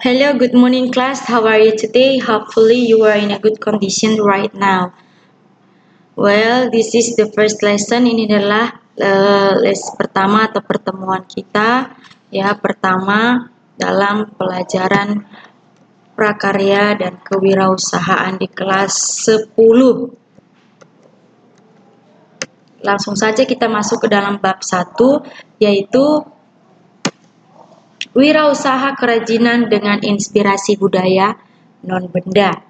Hello, good morning class. How are you today? Hopefully you are in a good condition right now. Well, this is the first lesson. Ini adalah les pertama atau pertemuan kita. Ya, pertama dalam pelajaran prakarya dan kewirausahaan di kelas 10. Langsung saja kita masuk ke dalam bab 1, yaitu wirausaha kerajinan dengan inspirasi budaya non-benda.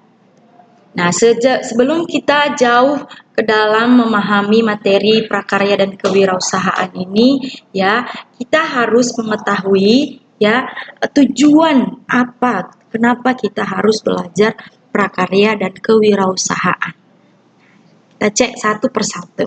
Nah, sebelum kita jauh ke dalam memahami materi prakarya dan kewirausahaan ini, ya, kita harus mengetahui ya tujuan apa, kenapa kita harus belajar prakarya dan kewirausahaan. Kita cek satu persatu.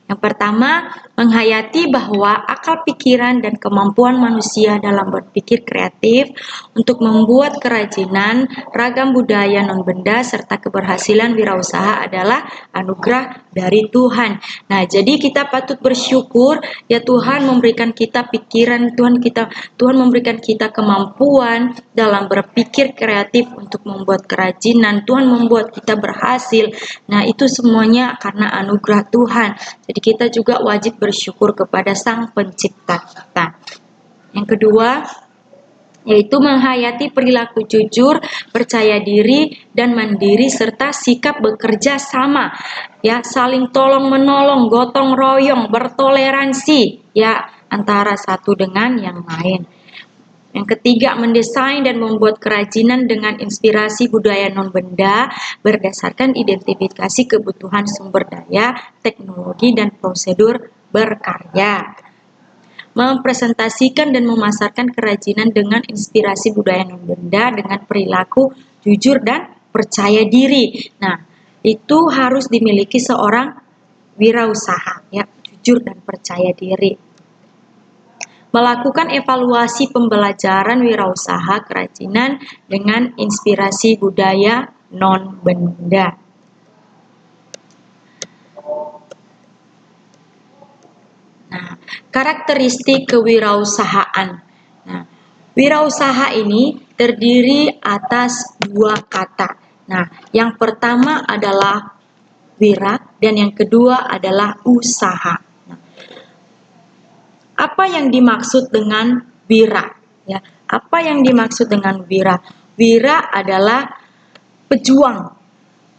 Yang pertama, menghayati bahwa akal pikiran dan kemampuan manusia dalam berpikir kreatif untuk membuat kerajinan, ragam budaya non-benda, serta keberhasilan wirausaha adalah anugerah dari Tuhan. Nah, jadi kita patut bersyukur ya Tuhan memberikan kita pikiran, Tuhan memberikan kita kemampuan dalam berpikir kreatif untuk membuat kerajinan, Tuhan membuat kita berhasil. Nah, itu semuanya karena anugerah Tuhan. Jadi kita juga wajib bersyukur kepada Sang Pencipta kita. Yang kedua, yaitu menghayati perilaku jujur, percaya diri, dan mandiri, serta sikap bekerja sama, ya, saling tolong menolong, gotong royong, bertoleransi, ya, antara satu dengan yang lain. Yang ketiga, mendesain dan membuat kerajinan dengan inspirasi budaya non-benda berdasarkan identifikasi kebutuhan sumber daya, teknologi, dan prosedur berkarya. Mempresentasikan dan memasarkan kerajinan dengan inspirasi budaya non-benda dengan perilaku jujur dan percaya diri. Nah, itu harus dimiliki seorang wirausaha, ya, jujur dan percaya diri. Melakukan evaluasi pembelajaran wirausaha kerajinan dengan inspirasi budaya non-benda. Nah, karakteristik kewirausahaan. Nah, wirausaha ini terdiri atas dua kata. Nah, yang pertama adalah wira dan yang kedua adalah usaha. Apa yang dimaksud dengan wira? Ya, apa yang dimaksud dengan wira? Wira adalah pejuang,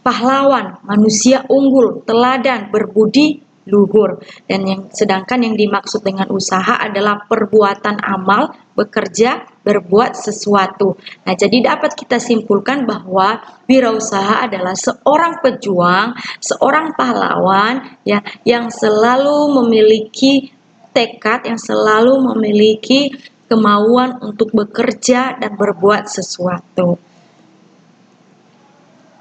pahlawan, manusia unggul, teladan, berbudi luhur. Dan sedangkan yang dimaksud dengan usaha adalah perbuatan amal, bekerja, berbuat sesuatu. Nah, jadi dapat kita simpulkan bahwa wirausaha adalah seorang pejuang, seorang pahlawan ya yang selalu memiliki tekad, yang selalu memiliki kemauan untuk bekerja dan berbuat sesuatu.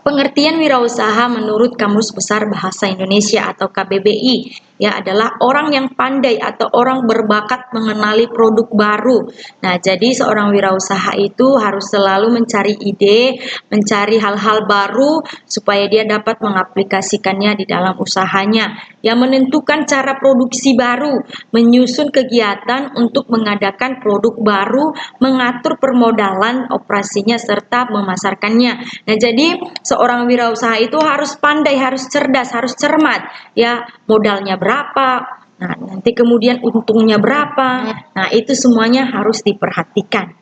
Pengertian wirausaha menurut Kamus Besar Bahasa Indonesia atau KBBI ya adalah orang yang pandai atau orang berbakat mengenali produk baru. Nah, jadi seorang wirausaha itu harus selalu mencari ide, mencari hal-hal baru supaya dia dapat mengaplikasikannya di dalam usahanya. Yang menentukan cara produksi baru, menyusun kegiatan untuk mengadakan produk baru, mengatur permodalan operasinya serta memasarkannya. Nah, jadi seorang wirausaha itu harus pandai, harus cerdas, harus cermat. Ya, modalnya berapa? Nah, nanti kemudian untungnya berapa? Nah, itu semuanya harus diperhatikan.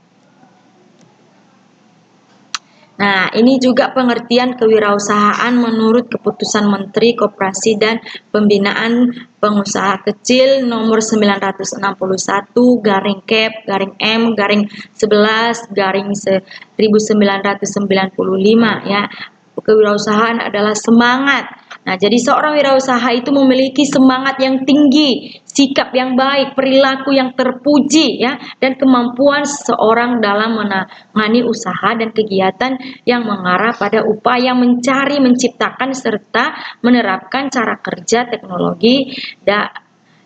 Nah, ini juga pengertian kewirausahaan menurut Keputusan Menteri Koperasi dan Pembinaan Pengusaha Kecil nomor 996/11/11/1995 ya. Kewirausahaan adalah semangat. Nah, jadi seorang wirausaha itu memiliki semangat yang tinggi, sikap yang baik, perilaku yang terpuji ya, dan kemampuan seseorang dalam menangani usaha dan kegiatan yang mengarah pada upaya mencari, menciptakan serta menerapkan cara kerja teknologi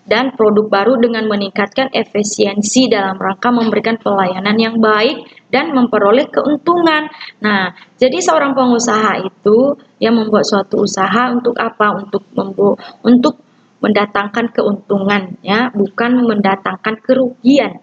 dan produk baru dengan meningkatkan efisiensi dalam rangka memberikan pelayanan yang baik dan memperoleh keuntungan. Nah, jadi seorang pengusaha itu yang membuat suatu usaha untuk apa? Untuk mendatangkan keuntungan ya, bukan mendatangkan kerugian.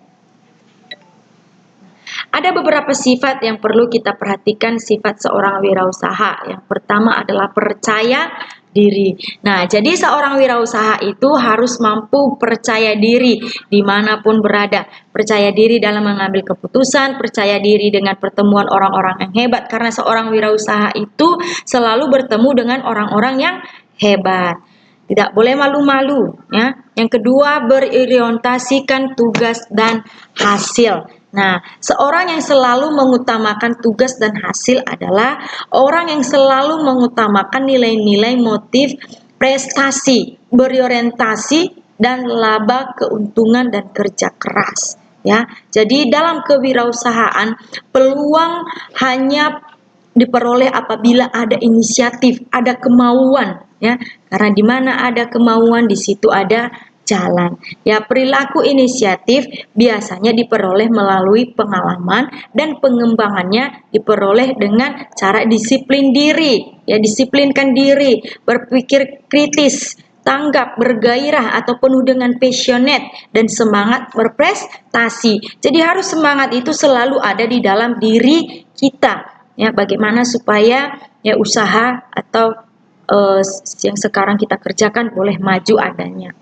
Ada beberapa sifat yang perlu kita perhatikan sifat seorang wirausaha. Yang pertama adalah percaya diri. Nah, jadi seorang wirausaha itu harus mampu percaya diri dimanapun berada. Percaya diri dalam mengambil keputusan, percaya diri dengan pertemuan orang-orang yang hebat. Karena seorang wirausaha itu selalu bertemu dengan orang-orang yang hebat. Tidak boleh malu-malu, ya. Yang kedua, berorientasikan tugas dan hasil. Nah, seorang yang selalu mengutamakan tugas dan hasil adalah orang yang selalu mengutamakan nilai-nilai motif prestasi, berorientasi dan laba keuntungan dan kerja keras. Ya, jadi dalam kewirausahaan peluang hanya diperoleh apabila ada inisiatif, ada kemauan, ya. Karena di mana ada kemauan, di situ ada jalan. Ya, perilaku inisiatif biasanya diperoleh melalui pengalaman dan pengembangannya diperoleh dengan cara disiplin diri. Ya, disiplinkan diri, berpikir kritis, tanggap, bergairah atau penuh dengan passionate dan semangat berprestasi. Jadi harus semangat itu selalu ada di dalam diri kita. Ya, bagaimana supaya ya usaha atau yang sekarang kita kerjakan boleh maju adanya.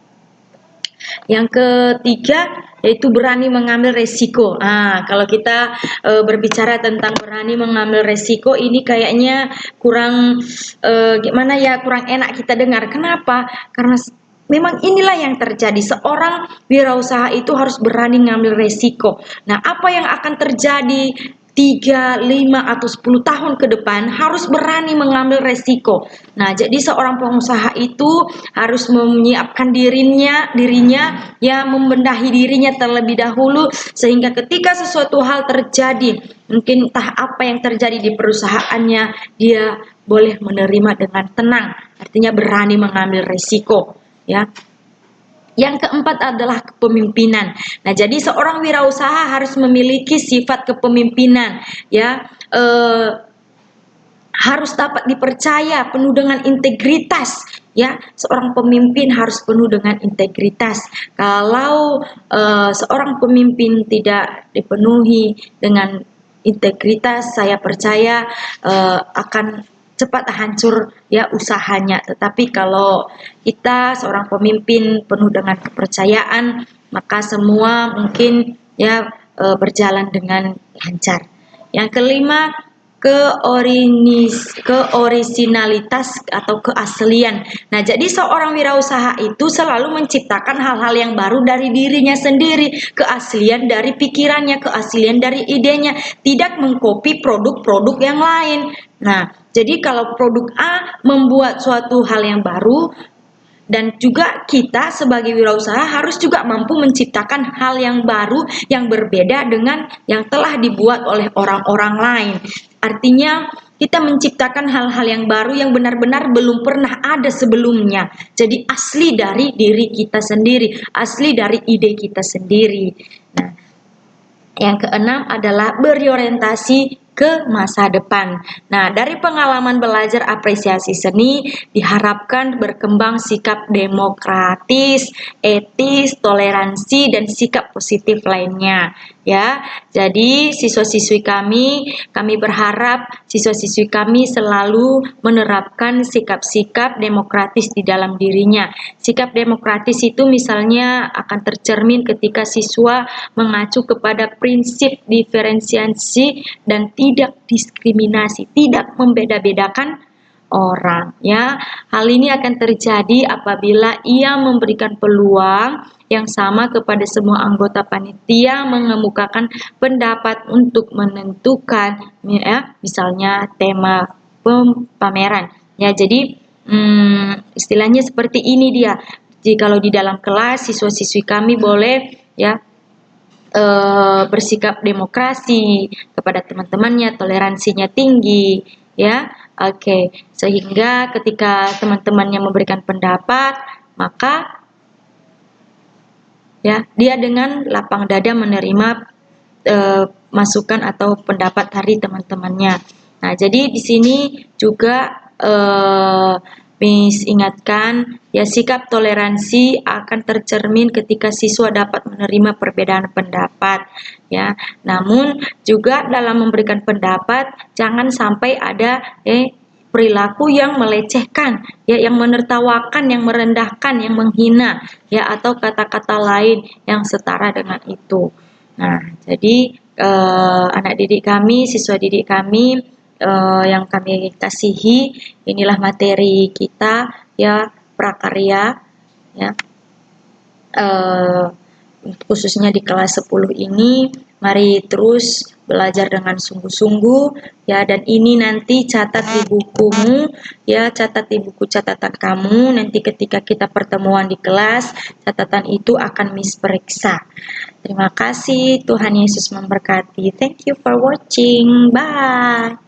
Yang ketiga yaitu berani mengambil resiko. Kalau kita berbicara tentang berani mengambil resiko, ini kayaknya kurang gimana ya, kurang enak kita dengar. Kenapa? Karena memang inilah yang terjadi. Seorang wirausaha itu harus berani mengambil resiko. Nah, apa yang akan terjadi 3, 5, atau 10 tahun ke depan harus berani mengambil resiko. Nah, jadi seorang pengusaha itu harus menyiapkan dirinya ya, membenahi dirinya terlebih dahulu sehingga ketika sesuatu hal terjadi, mungkin entah apa yang terjadi di perusahaannya, dia boleh menerima dengan tenang. Artinya berani mengambil resiko, ya. Yang keempat adalah kepemimpinan. Nah, jadi seorang wirausaha harus memiliki sifat kepemimpinan, ya, harus dapat dipercaya, penuh dengan integritas, ya. Seorang pemimpin harus penuh dengan integritas. Kalau seorang pemimpin tidak dipenuhi dengan integritas, saya percaya akan cepat hancur ya usahanya. Tetapi kalau kita seorang pemimpin penuh dengan kepercayaan, maka semua mungkin ya berjalan dengan lancar. Yang kelima, keorisinalitas atau keaslian. Nah, jadi seorang wirausaha itu selalu menciptakan hal-hal yang baru dari dirinya sendiri, keaslian dari pikirannya, keaslian dari idenya, tidak mengkopi produk-produk yang lain. Nah, jadi kalau produk A membuat suatu hal yang baru, dan juga kita sebagai wirausaha harus juga mampu menciptakan hal yang baru yang berbeda dengan yang telah dibuat oleh orang-orang lain. Artinya kita menciptakan hal-hal yang baru yang benar-benar belum pernah ada sebelumnya. Jadi asli dari diri kita sendiri, asli dari ide kita sendiri. Nah, yang keenam adalah berorientasi ke masa depan. Nah, dari pengalaman belajar apresiasi seni diharapkan berkembang sikap demokratis, etis, toleransi, dan sikap positif lainnya. Ya, jadi siswa-siswi kami berharap siswa-siswi kami selalu menerapkan sikap-sikap demokratis di dalam dirinya. Sikap demokratis itu misalnya akan tercermin ketika siswa mengacu kepada prinsip diferensiasi dan tidak diskriminasi, tidak membeda-bedakan orang, ya. Hal ini akan terjadi apabila ia memberikan peluang yang sama kepada semua anggota panitia mengemukakan pendapat untuk menentukan ya, misalnya tema pameran. Ya, jadi istilahnya seperti ini dia. Jadi kalau di dalam kelas siswa-siswi kami boleh ya bersikap demokrasi kepada teman-temannya, toleransinya tinggi, ya. Oke, sehingga ketika teman-temannya memberikan pendapat, maka ya dia dengan lapang dada menerima masukan atau pendapat dari teman-temannya. Nah, jadi di sini juga Miss ingatkan, ya sikap toleransi akan tercermin ketika siswa dapat menerima perbedaan pendapat, ya. Namun juga dalam memberikan pendapat jangan sampai ada perilaku yang melecehkan, ya, yang menertawakan, yang merendahkan, yang menghina, ya, atau kata-kata lain yang setara dengan itu. Nah, jadi anak didik kami, siswa didik kami yang kami kasihi, inilah materi kita, ya, prakarya, ya, khususnya di kelas 10 ini. Mari terus belajar dengan sungguh-sungguh, ya, dan ini nanti catat di bukumu, ya, catat di buku catatan kamu. Nanti ketika kita pertemuan di kelas, catatan itu akan Miss periksa. Terima kasih, Tuhan Yesus memberkati. Thank you for watching. Bye.